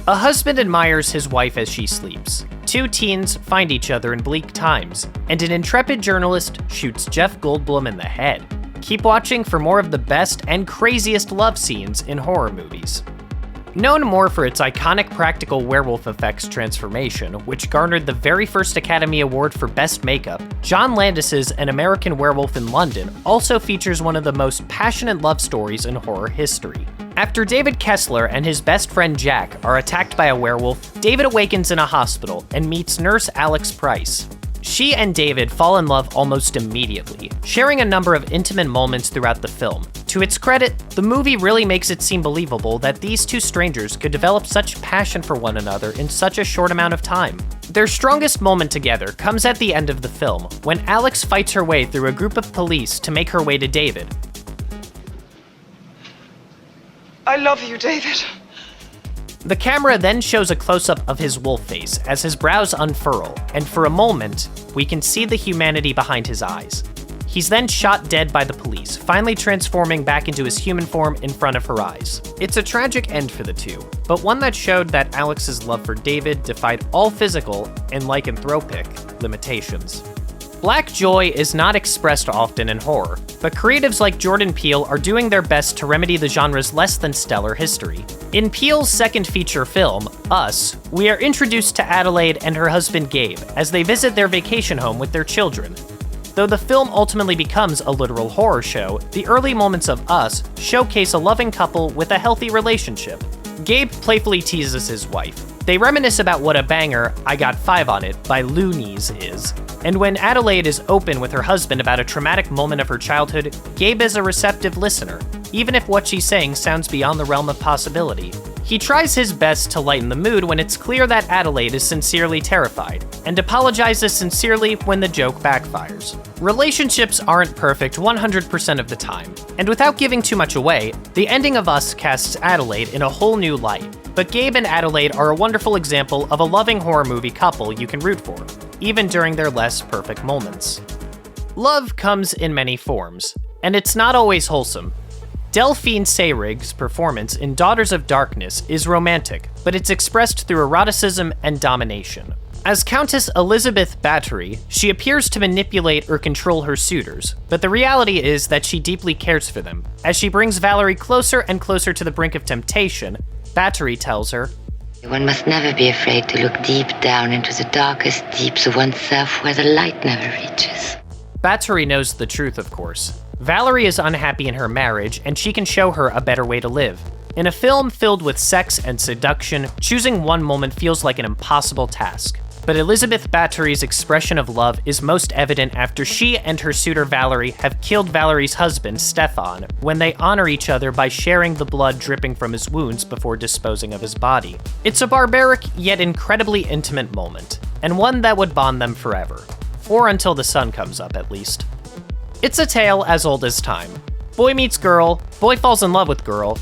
A husband admires his wife as she sleeps. Two teens find each other in bleak times, and an intrepid journalist shoots Jeff Goldblum in the head. Keep watching for more of the best and craziest love scenes in horror movies. Known more for its iconic practical werewolf effects transformation, which garnered the very first Academy Award for Best Makeup, John Landis's An American Werewolf in London also features one of the most passionate love stories in horror history. After David Kessler and his best friend Jack are attacked by a werewolf, David awakens in a hospital and meets nurse Alex Price. She and David fall in love almost immediately, sharing a number of intimate moments throughout the film. To its credit, the movie really makes it seem believable that these two strangers could develop such passion for one another in such a short amount of time. Their strongest moment together comes at the end of the film, when Alex fights her way through a group of police to make her way to David. I love you, David. The camera then shows a close-up of his wolf face as his brows unfurl, and for a moment, we can see the humanity behind his eyes. He's then shot dead by the police, finally transforming back into his human form in front of her eyes. It's a tragic end for the two, but one that showed that Alex's love for David defied all physical and lycanthropic limitations. Black joy is not expressed often in horror, but creatives like Jordan Peele are doing their best to remedy the genre's less than stellar history. In Peele's second feature film, Us, we are introduced to Adelaide and her husband Gabe as they visit their vacation home with their children. Though the film ultimately becomes a literal horror show, the early moments of Us showcase a loving couple with a healthy relationship. Gabe playfully teases his wife. They reminisce about what a banger I Got 5 on It by Loonies is. And when Adelaide is open with her husband about a traumatic moment of her childhood, Gabe is a receptive listener, even if what she's saying sounds beyond the realm of possibility. He tries his best to lighten the mood when it's clear that Adelaide is sincerely terrified, and apologizes sincerely when the joke backfires. Relationships aren't perfect 100% of the time, and without giving too much away, the ending of Us casts Adelaide in a whole new light. But Gabe and Adelaide are a wonderful example of a loving horror movie couple you can root for, even during their less perfect moments. Love comes in many forms, and it's not always wholesome. Delphine Seyrig's performance in Daughters of Darkness is romantic, but it's expressed through eroticism and domination. As Countess Elizabeth Bathory, she appears to manipulate or control her suitors, but the reality is that she deeply cares for them. As she brings Valerie closer and closer to the brink of temptation, Bathory tells her, "One must never be afraid to look deep down into the darkest deeps of oneself where the light never reaches." Bathory knows the truth, of course. Valerie is unhappy in her marriage, and she can show her a better way to live. In a film filled with sex and seduction, choosing one moment feels like an impossible task. But Elizabeth Bathory's expression of love is most evident after she and her suitor Valerie have killed Valerie's husband, Stefan, when they honor each other by sharing the blood dripping from his wounds before disposing of his body. It's a barbaric yet incredibly intimate moment, and one that would bond them forever. Or until the sun comes up, at least. It's a tale as old as time. Boy meets girl, boy falls in love with girl.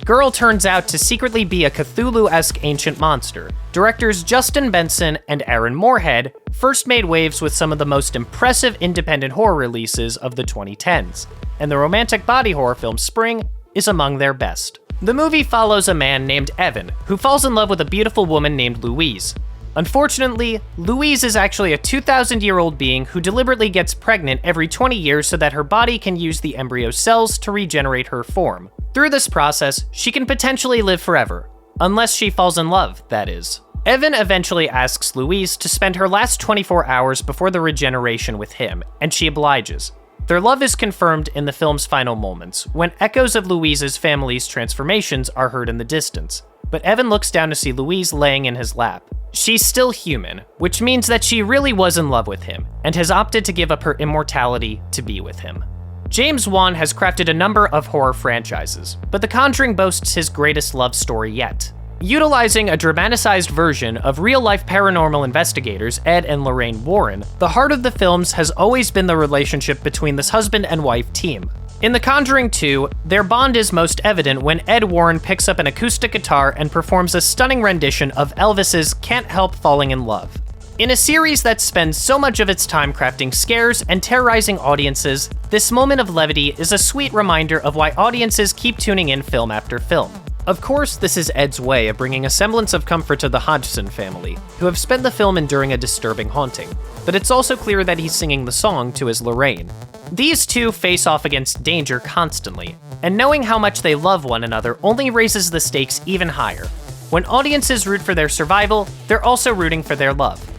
Girl turns out to secretly be a Cthulhu-esque ancient monster. Directors Justin Benson and Aaron Moorhead first made waves with some of the most impressive independent horror releases of the 2010s, and the romantic body horror film Spring is among their best. The movie follows a man named Evan, who falls in love with a beautiful woman named Louise. Unfortunately, Louise is actually a 2,000-year-old being who deliberately gets pregnant every 20 years so that her body can use the embryo cells to regenerate her form. Through this process, she can potentially live forever. Unless she falls in love, that is. Evan eventually asks Louise to spend her last 24 hours before the regeneration with him, and she obliges. Their love is confirmed in the film's final moments, when echoes of Louise's family's transformations are heard in the distance. But Evan looks down to see Louise laying in his lap. She's still human, which means that she really was in love with him, and has opted to give up her immortality to be with him. James Wan has crafted a number of horror franchises, but The Conjuring boasts his greatest love story yet. Utilizing a dramatized version of real-life paranormal investigators Ed and Lorraine Warren, the heart of the films has always been the relationship between this husband and wife team. In The Conjuring 2, their bond is most evident when Ed Warren picks up an acoustic guitar and performs a stunning rendition of Elvis's Can't Help Falling in Love. In a series that spends so much of its time crafting scares and terrorizing audiences, this moment of levity is a sweet reminder of why audiences keep tuning in film after film. Of course, this is Ed's way of bringing a semblance of comfort to the Hodgson family, who have spent the film enduring a disturbing haunting, but it's also clear that he's singing the song to his Lorraine. These two face off against danger constantly, and knowing how much they love one another only raises the stakes even higher. When audiences root for their survival, they're also rooting for their love.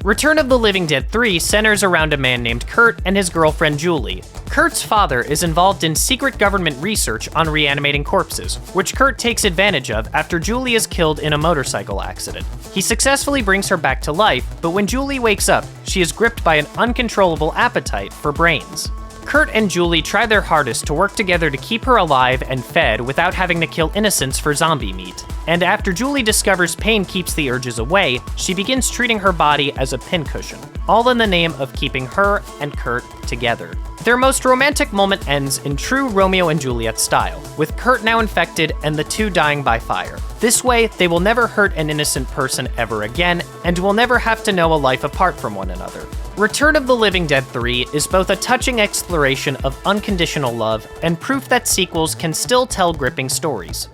Return of the Living Dead 3 centers around a man named Kurt and his girlfriend Julie. Kurt's father is involved in secret government research on reanimating corpses, which Kurt takes advantage of after Julie is killed in a motorcycle accident. He successfully brings her back to life, but when Julie wakes up, she is gripped by an uncontrollable appetite for brains. Kurt and Julie try their hardest to work together to keep her alive and fed without having to kill innocents for zombie meat. And after Julie discovers pain keeps the urges away, she begins treating her body as a pincushion, all in the name of keeping her and Kurt together. Their most romantic moment ends in true Romeo and Juliet style, with Kurt now infected and the two dying by fire. This way, they will never hurt an innocent person ever again, and will never have to know a life apart from one another. Return of the Living Dead 3 is both a touching exploration of unconditional love and proof that sequels can still tell gripping stories.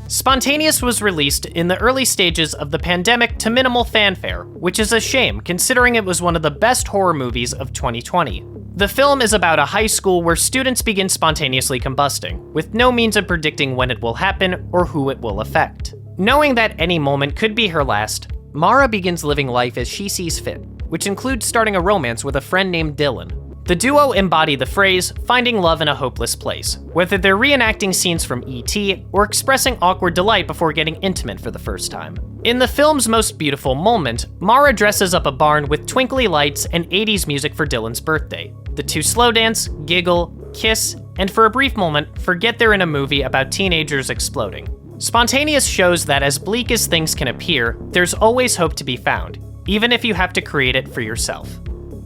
Spontaneous was released in the early stages of the pandemic to minimal fanfare, which is a shame considering it was one of the best horror movies of 2020. The film is about a high school where students begin spontaneously combusting, with no means of predicting when it will happen or who it will affect. Knowing that any moment could be her last, Mara begins living life as she sees fit, which includes starting a romance with a friend named Dylan. The duo embody the phrase, finding love in a hopeless place, whether they're reenacting scenes from E.T. or expressing awkward delight before getting intimate for the first time. In the film's most beautiful moment, Mara dresses up a barn with twinkly lights and 80s music for Dylan's birthday. The two slow dance, giggle, kiss, and for a brief moment, forget they're in a movie about teenagers exploding. Spontaneous shows that as bleak as things can appear, there's always hope to be found, even if you have to create it for yourself.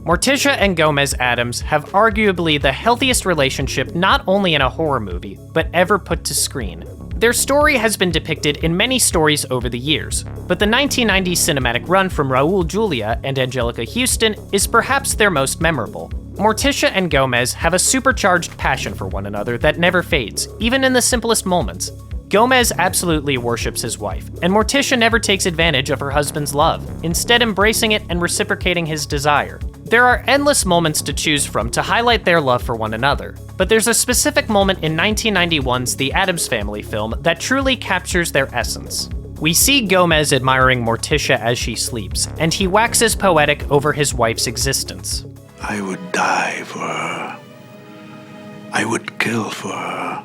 Morticia and Gomez Addams have arguably the healthiest relationship not only in a horror movie, but ever put to screen. Their story has been depicted in many stories over the years, but the 1990s cinematic run from Raul Julia and Angelica Houston is perhaps their most memorable. Morticia and Gomez have a supercharged passion for one another that never fades, even in the simplest moments. Gomez absolutely worships his wife, and Morticia never takes advantage of her husband's love, instead embracing it and reciprocating his desire. There are endless moments to choose from to highlight their love for one another, but there's a specific moment in 1991's The Addams Family film that truly captures their essence. We see Gomez admiring Morticia as she sleeps, and he waxes poetic over his wife's existence. I would die for her. I would kill for her.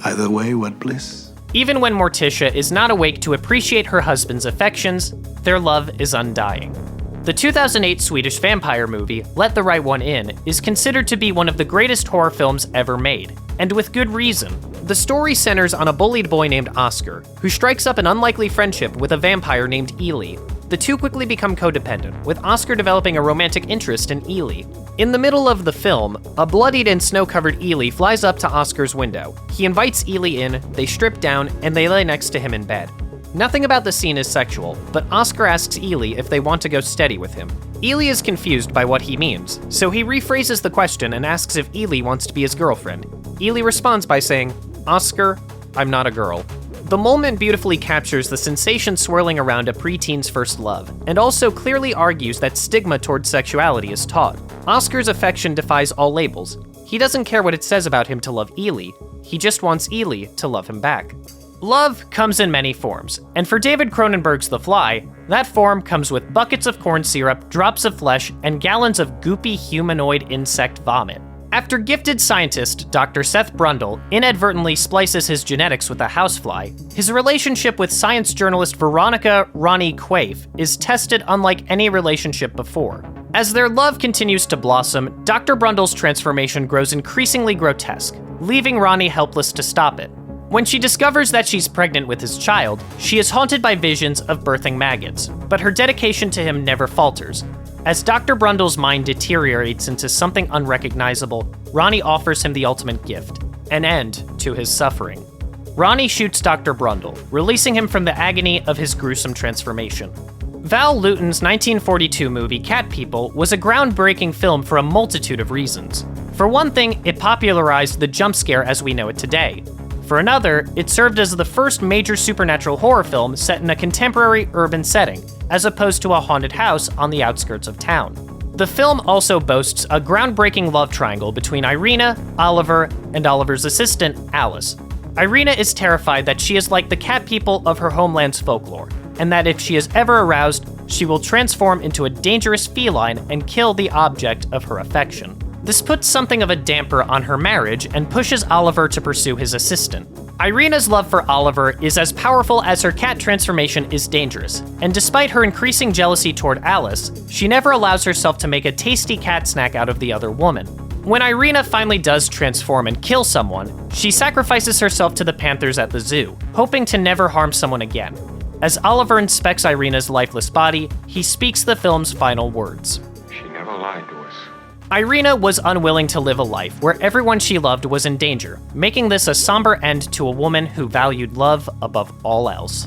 Either way, what bliss? Even when Morticia is not awake to appreciate her husband's affections, their love is undying. The 2008 Swedish vampire movie, Let the Right One In, is considered to be one of the greatest horror films ever made, and with good reason. The story centers on a bullied boy named Oscar, who strikes up an unlikely friendship with a vampire named Ely. The two quickly become codependent, with Oscar developing a romantic interest in Ely. In the middle of the film, a bloodied and snow-covered Ely flies up to Oscar's window. He invites Ely in, they strip down, and they lay next to him in bed. Nothing about the scene is sexual, but Oscar asks Ely if they want to go steady with him. Ely is confused by what he means, so he rephrases the question and asks if Ely wants to be his girlfriend. Ely responds by saying, "Oscar, I'm not a girl." The moment beautifully captures the sensation swirling around a preteen's first love, and also clearly argues that stigma towards sexuality is taught. Oscar's affection defies all labels. He doesn't care what it says about him to love Ely, he just wants Ely to love him back. Love comes in many forms, and for David Cronenberg's The Fly, that form comes with buckets of corn syrup, drops of flesh, and gallons of goopy humanoid insect vomit. After gifted scientist Dr. Seth Brundle inadvertently splices his genetics with a housefly, his relationship with science journalist Veronica Ronnie Quaife is tested unlike any relationship before. As their love continues to blossom, Dr. Brundle's transformation grows increasingly grotesque, leaving Ronnie helpless to stop it. When she discovers that she's pregnant with his child, she is haunted by visions of birthing maggots, but her dedication to him never falters. As Dr. Brundle's mind deteriorates into something unrecognizable, Ronnie offers him the ultimate gift, an end to his suffering. Ronnie shoots Dr. Brundle, releasing him from the agony of his gruesome transformation. Val Lewton's 1942 movie Cat People was a groundbreaking film for a multitude of reasons. For one thing, it popularized the jump scare as we know it today. For another, it served as the first major supernatural horror film set in a contemporary urban setting, as opposed to a haunted house on the outskirts of town. The film also boasts a groundbreaking love triangle between Irina, Oliver, and Oliver's assistant, Alice. Irina is terrified that she is like the cat people of her homeland's folklore, and that if she is ever aroused, she will transform into a dangerous feline and kill the object of her affection. This puts something of a damper on her marriage and pushes Oliver to pursue his assistant. Irina's love for Oliver is as powerful as her cat transformation is dangerous, and despite her increasing jealousy toward Alice, she never allows herself to make a tasty cat snack out of the other woman. When Irina finally does transform and kill someone, she sacrifices herself to the panthers at the zoo, hoping to never harm someone again. As Oliver inspects Irina's lifeless body, he speaks the film's final words. She never lied to us. Irina was unwilling to live a life where everyone she loved was in danger, making this a somber end to a woman who valued love above all else.